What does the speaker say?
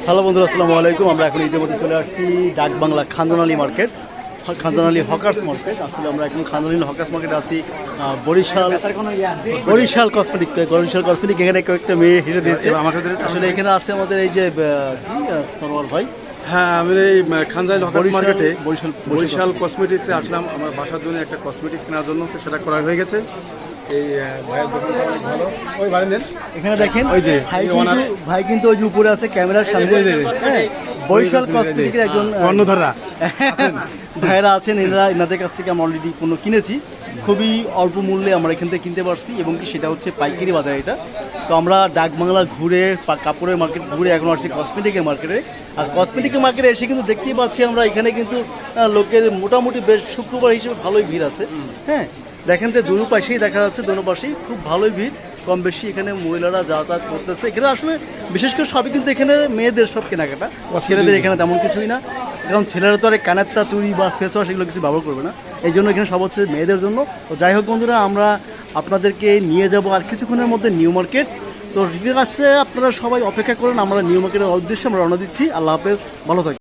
Hello বন্ধুরা, আসসালামু আলাইকুম। আমরা এখন ইতিমধ্যে চলে আসছি ডাক বাংলা খানজানালি মার্কেট, খানজানালি হকার্স মার্কেট। আসলে আমরা এখন খানজানালি হকার্স মার্কেটে আছি। বরিশাল কসমেটিক, এখানে কয়েকটা মেয়ে হেসে দিয়েছে আমাদের। আসলে এখানে আছে আমাদের এই যে সরোয়ার ভাই। হ্যাঁ, আমি এই খানজানালি হকার্স মার্কেটে বরিশাল কসমেটিক্সে আসলাম আমার বাসার জন্য একটা কসমেটিক্স কেনার জন্য। তো সেটা করা হয়ে গেছে। এই ভাইয়ের দোকানটা অনেক ভালো। ওই বাড়ি নেন, এখানে দেখেন ওই যে ভাই কিন্তু ওই যে উপরে আছে ক্যামেরার সামনে। হ্যাঁ, বরিশাল কসমেটিকের একজন কর্ণধারা ভাইরা আছেন। এনাদের কাছ থেকে আমরা অলরেডি পণ্য কিনেছি, খুবই অল্প মূল্যে আমরা এখান থেকে কিনতে পারছি, এবং কি সেটা হচ্ছে পাইকারি বাজার এটা। তো আমরা ডাক বাংলা ঘুরে কাপড়ের মার্কেট ঘুরে এখন আসছি কসমেটিকের মার্কেটে। আর কসমেটিকের মার্কেটে এসে কিন্তু দেখতেই পাচ্ছি আমরা এখানে কিন্তু লোকের মোটামুটি বেশ শুক্রবার হিসেবে ভালোই ভিড় আছে। হ্যাঁ, দেখেন তো দুনো পাশেই দেখা যাচ্ছে, দুনো পাশেই খুব ভালোই ভিড়, কম বেশি এখানে মহিলারা যাতায়াত করতেছে। এখানে আসলে বিশেষ করে সবই কিন্তু এখানে মেয়েদের সব কেনাকাটা, ছেলেদের এখানে তেমন কিছুই না। কারণ ছেলেরা তো আর কানেরটা চুরি বা ফেস ওয়াশ এগুলো কিছু ব্যবহার করবে না, এই জন্য এখানে সব হচ্ছে মেয়েদের জন্য। তো যাই হোক বন্ধুরা, আমরা আপনাদেরকে নিয়ে যাব আর কিছুক্ষণের মধ্যে নিউ মার্কেট। তো ঠিক আছে, আপনারা সবাই অপেক্ষা করেন, আমরা নিউ মার্কেটের উদ্দেশ্যে আমরা রওনা দিচ্ছি। আল্লাহ হাফেজ, ভালো থাকবেন।